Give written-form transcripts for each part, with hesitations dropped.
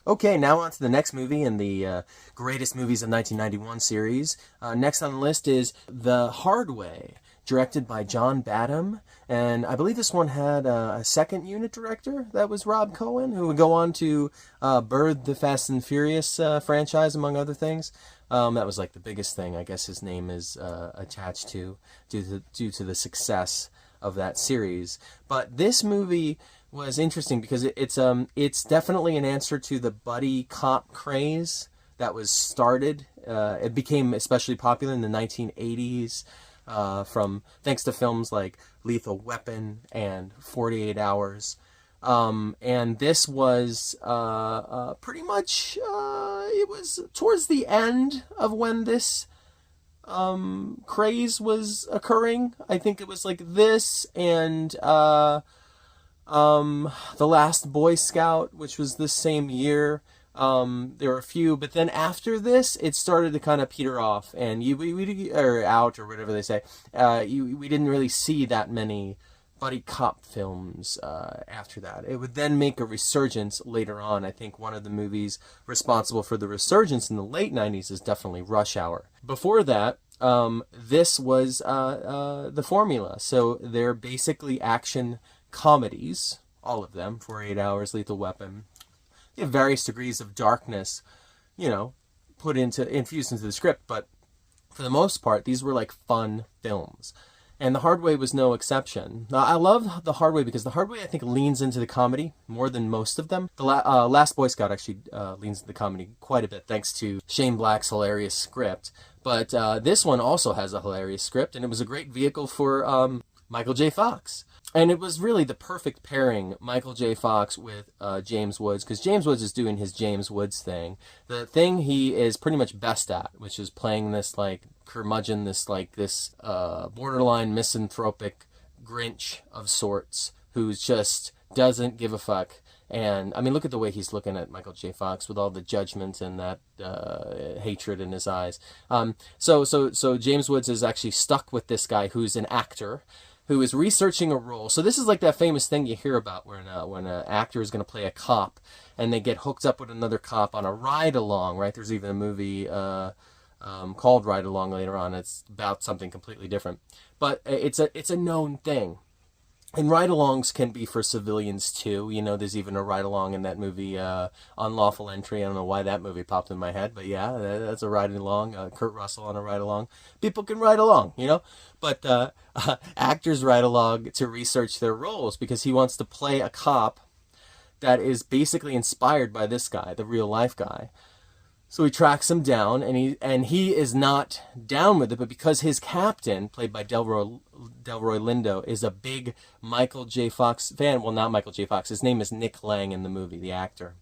Okay, now on to the next movie in the greatest movies of 1991 series. Next on the list is The Hard Way, directed by John Badham. And I believe this one had a second unit director, that was Rob Cohen, who would go on to birth the Fast and Furious franchise, among other things. That was like the biggest thing, I guess his name is attached to, due to the success of that series. But this movie was interesting because it's definitely an answer to the buddy cop craze that was started. It became especially popular in the 1980s, from thanks to films like Lethal Weapon and 48 Hours. And this was pretty much it was towards the end of when this craze was occurring. I think it was like this and The Last Boy Scout, which was this same year. There were a few, but then after this, it started to kind of peter off, and we or out or whatever they say. We didn't really see that many buddy cop films after that. It would then make a resurgence later on. I think one of the movies responsible for the resurgence in the late 90s is definitely Rush Hour. Before that, this was the formula. So they're basically action comedies, all of them, 48 Hours, Lethal Weapon. They have various degrees of darkness, infused into the script, but for the most part, these were like fun films. And The Hard Way was no exception. I love The Hard Way because The Hard Way, I think, leans into the comedy more than most of them. The Last Boy Scout actually leans into the comedy quite a bit, thanks to Shane Black's hilarious script. But this one also has a hilarious script, and it was a great vehicle for Michael J. Fox. And it was really the perfect pairing, Michael J. Fox with James Woods, because James Woods is doing his James Woods thing. The thing he is pretty much best at, which is playing this, like, curmudgeon, this borderline misanthropic Grinch of sorts, who just doesn't give a fuck. And, I mean, look at the way he's looking at Michael J. Fox with all the judgment and that hatred in his eyes. So James Woods is actually stuck with this guy who's an actor, who is researching a role. So this is like that famous thing you hear about when an actor is going to play a cop and they get hooked up with another cop on a ride-along, right? There's even a movie called Ride-Along later on. It's about something completely different. But it's a known thing. And ride-alongs can be for civilians too. There's even a ride-along in that movie, Unlawful Entry. I don't know why that movie popped in my head, but yeah, that's a ride-along. Kurt Russell on a ride-along. People can ride along, But actors ride along to research their roles because he wants to play a cop that is basically inspired by this guy, the real-life guy. So he tracks him down, and he is not down with it, but because his captain, played by Delroy Lindo, is a big Michael J. Fox fan. Well, not Michael J. Fox. His name is Nick Lang in the movie, the actor.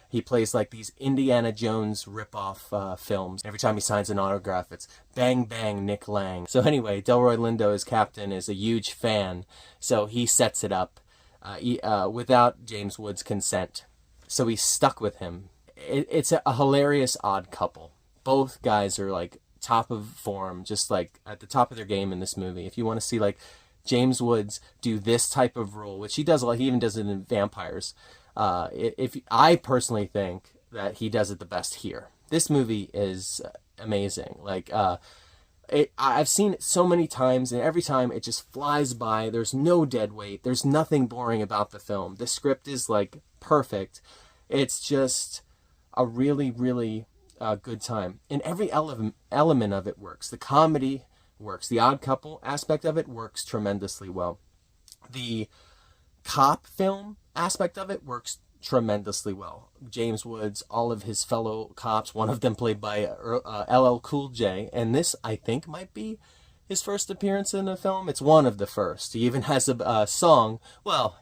He plays like these Indiana Jones ripoff films. Every time he signs an autograph, it's bang, bang, Nick Lang. So anyway, Delroy Lindo, his captain, is a huge fan, so he sets it up without James Woods' consent. So he's stuck with him. It's a hilarious odd couple. Both guys are like top of form, just like at the top of their game in this movie. If you want to see like James Woods do this type of role, which he does, like he even does it in Vampires. If I personally think that he does it the best here. This movie is amazing. Like I've seen it so many times, and every time it just flies by. There's no dead weight. There's nothing boring about the film. The script is like perfect. It's just a really, really good time. And every element of it works. The comedy works. The odd couple aspect of it works tremendously well. The cop film aspect of it works tremendously well. James Woods, all of his fellow cops, one of them played by LL Cool J, and this, I think, might be his first appearance in a film. It's one of the first. He even has a song. Well,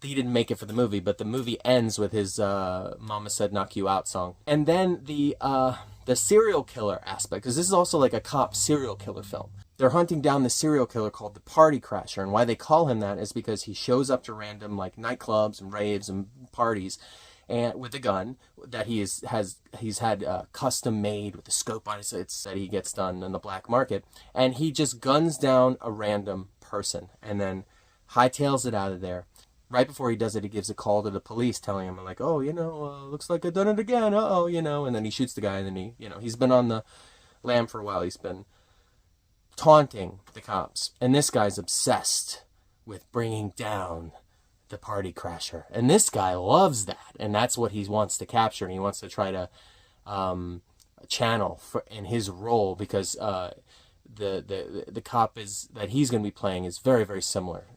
he didn't make it for the movie, but the movie ends with his Mama Said Knock You Out song. And then the serial killer aspect, because this is also like a cop serial killer film. They're hunting down the serial killer called the Party Crasher, and why they call him that is because he shows up to random like nightclubs and raves and parties, and with a gun that he's had custom made with a scope on it. It's that he gets done in the black market, and he just guns down a random person and then hightails it out of there. Right before he does it, he gives a call to the police telling him, like, oh, looks like I've done it again. Uh-oh, and then he shoots the guy, and then he's been on the lam for a while. He's been taunting the cops. And this guy's obsessed with bringing down the party crasher. And this guy loves that. And that's what he wants to capture. And he wants to try to channel in his role, because the cop that he's going to be playing is very, very similar.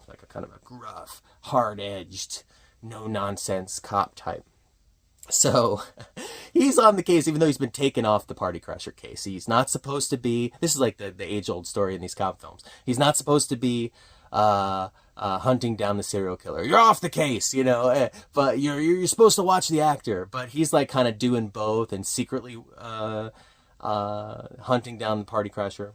Like a kind of a gruff, hard-edged, no-nonsense cop type. So he's on the case, even though he's been taken off the party crasher case. He's not supposed to be. This is like the age-old story in these cop films. He's not supposed to be hunting down the serial killer. You're off the case, but you're supposed to watch the actor. But he's like kind of doing both and secretly hunting down the party crasher.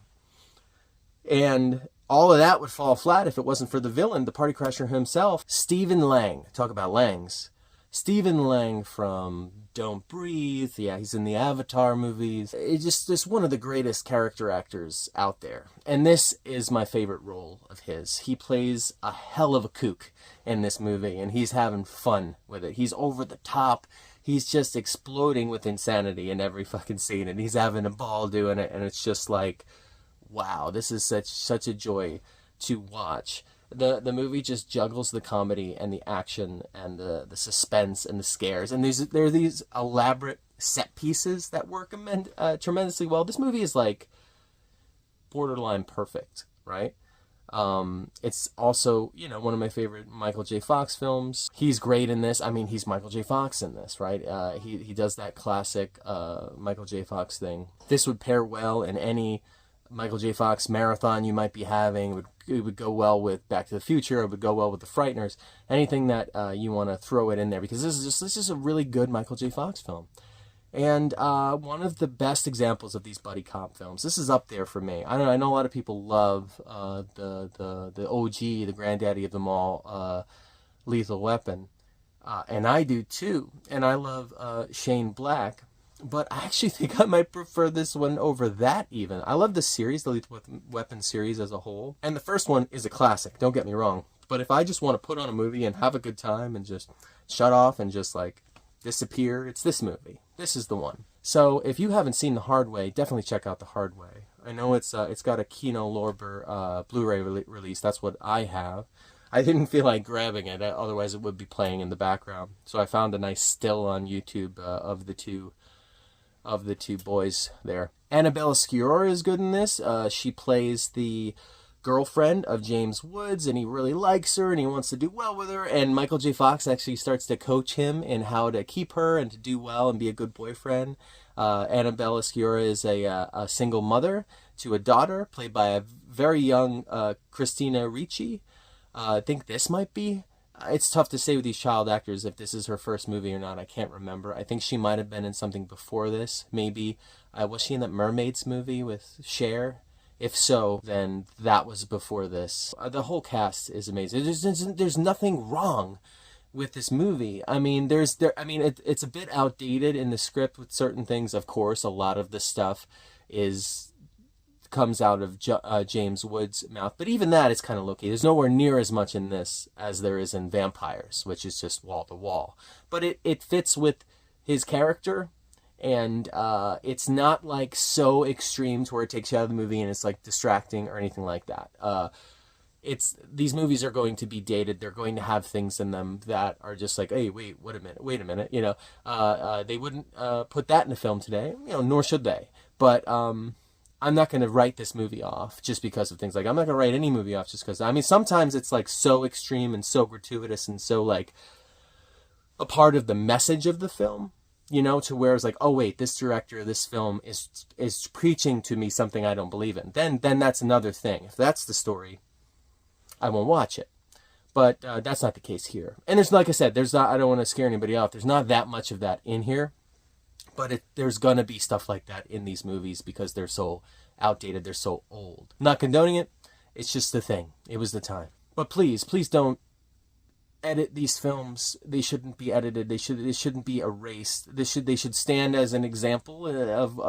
And all of that would fall flat if it wasn't for the villain, the party crasher himself, Stephen Lang. Talk about Langs. Stephen Lang from Don't Breathe. Yeah, he's in the Avatar movies. It's just one of the greatest character actors out there. And this is my favorite role of his. He plays a hell of a kook in this movie, and he's having fun with it. He's over the top. He's just exploding with insanity in every fucking scene, and he's having a ball doing it, and it's just like, wow, this is such a joy to watch. The movie just juggles the comedy and the action and the suspense and the scares. And there are these elaborate set pieces that work tremendously well. This movie is like borderline perfect, right? It's also, one of my favorite Michael J. Fox films. He's great in this. I mean, he's Michael J. Fox in this, right? He does that classic Michael J. Fox thing. This would pair well in any Michael J. Fox marathon you might be having. It would go well with Back to the Future. It would go well with The Frighteners. Anything that you want to throw it in there, because this is a really good Michael J. Fox film, and one of the best examples of these buddy cop films. This is up there for me. I know a lot of people love the OG, the granddaddy of them all, Lethal Weapon, and I do too. And I love Shane Black. But I actually think I might prefer this one over that even. I love the series, the Lethal Weapon series as a whole. And the first one is a classic, don't get me wrong. But if I just want to put on a movie and have a good time and just shut off and just like disappear, it's this movie. This is the one. So if you haven't seen The Hard Way, definitely check out The Hard Way. I know it's got a Kino Lorber Blu-ray release. That's what I have. I didn't feel like grabbing it, otherwise it would be playing in the background. So I found a nice still on YouTube of the two boys there. Annabella Sciorra is good in this. She plays the girlfriend of James Woods, and he really likes her, and he wants to do well with her. And Michael J. Fox actually starts to coach him in how to keep her and to do well and be a good boyfriend. Annabella Sciorra is a single mother to a daughter, played by a very young Christina Ricci. I think this might be... It's tough to say with these child actors if this is her first movie or not. I can't remember. I think she might have been in something before this. Maybe. Was she in that Mermaids movie with Cher? If so, then that was before this. The whole cast is amazing. There's nothing wrong with this movie. I mean, it's a bit outdated in the script with certain things. Of course, a lot of the stuff comes out of James Woods' mouth, but even that is kind of low-key. There's nowhere near as much in this as there is in Vampires, which is just wall-to-wall. But it fits with his character, and it's not like so extreme to where it takes you out of the movie and it's like distracting or anything like that. These movies are going to be dated. They're going to have things in them that are just like, hey, wait a minute. They wouldn't put that in a film today, nor should they. But I'm not going to write this movie off just because of things like, I'm not going to write any movie off just because, sometimes it's like so extreme and so gratuitous and so like a part of the message of the film, to where it's like, oh wait, this director, this film is preaching to me something I don't believe in. Then that's another thing. If that's the story, I won't watch it. But that's not the case here. And there's, like I said, I don't want to scare anybody off. There's not that much of that in here. But there's going to be stuff like that in these movies because they're so outdated, they're so old. I'm not condoning it, it's just the thing. It was the time. But please don't edit these films. They shouldn't be edited. They shouldn't be erased. They should stand as an example of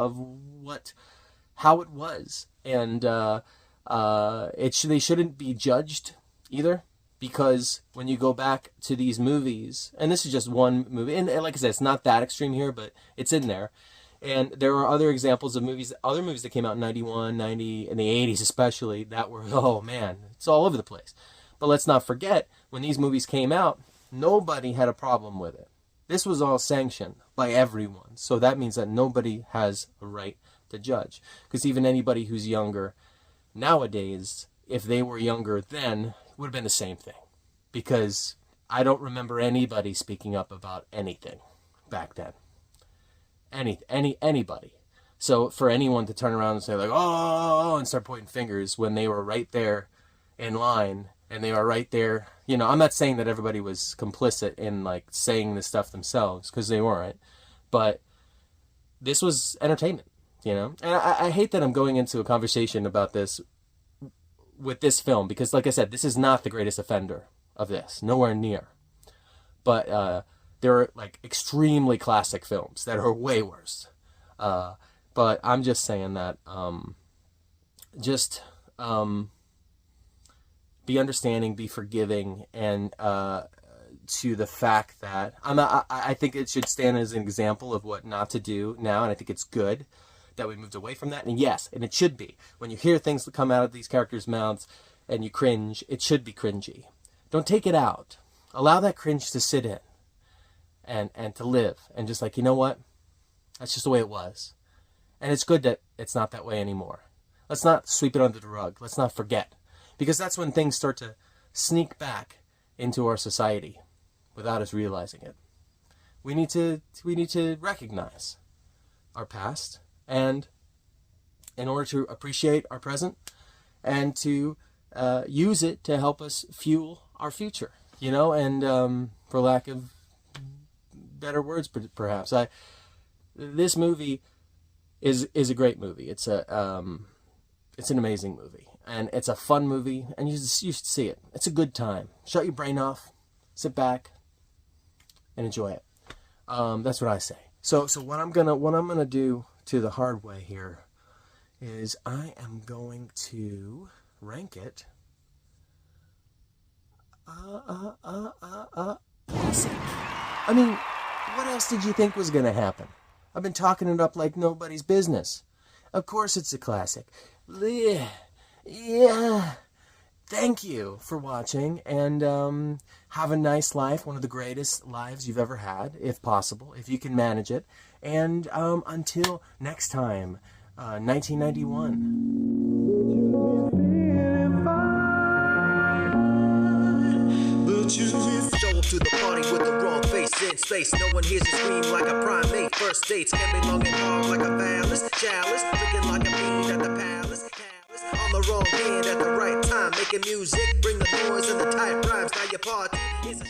how it was. And they shouldn't be judged either, Because when you go back to these movies, and this is just one movie, and like I said, it's not that extreme here, but it's in there. And there are other examples of movies, other movies that came out in 91, 90, in the 80s especially, that were, oh man, it's all over the place. But let's not forget, when these movies came out, nobody had a problem with it. This was all sanctioned by everyone. So that means that nobody has a right to judge. Because even anybody who's younger nowadays, if they were younger then, it would have been the same thing. Because I don't remember anybody speaking up about anything back then. Anybody. So for anyone to turn around and say like, oh, and start pointing fingers when they were right there in line, and they were right there, you know, I'm not saying that everybody was complicit in like saying this stuff themselves, because they weren't, but this was entertainment, you know. And I hate that I'm going into a conversation about this with this film, because like I said, this is not the greatest offender of this, nowhere near. But there are like extremely classic films that are way worse. But I'm just saying that be understanding, be forgiving, and to the fact that I think it should stand as an example of what not to do now, and I think it's good that we moved away from that. And yes, and it should be. When you hear things that come out of these characters' mouths and you cringe, it should be cringy. Don't take it out. Allow that cringe to sit in and to live. And just like, you know what? That's just the way it was. And it's good that it's not that way anymore. Let's not sweep it under the rug. Let's not forget. Because that's when things start to sneak back into our society without us realizing it. We need to recognize our past, and in order to appreciate our present and to use it to help us fuel our future, you know. And for lack of better words, perhaps, this movie is a great movie. It's an amazing movie, and it's a fun movie, and you should see it. It's a good time. Shut your brain off, sit back, and enjoy it. That's what I say. So what I'm gonna do to The Hard Way here is I am going to rank it classic. I mean, what else did you think was gonna happen? I've been talking it up like nobody's business. Of course it's a classic. Yeah. Thank you for watching, and have a nice life, one of the greatest lives you've ever had, if possible, if you can manage it. And until next time, 1991. Show up to the party with the wrong face in space. No one hears you scream like a primate. First dates can be long and hard like a phallus. Chalice, drinking like a fiend at the palace. On the wrong hand at the right time, making music, bring the noise and the tight rhymes. Now your party is a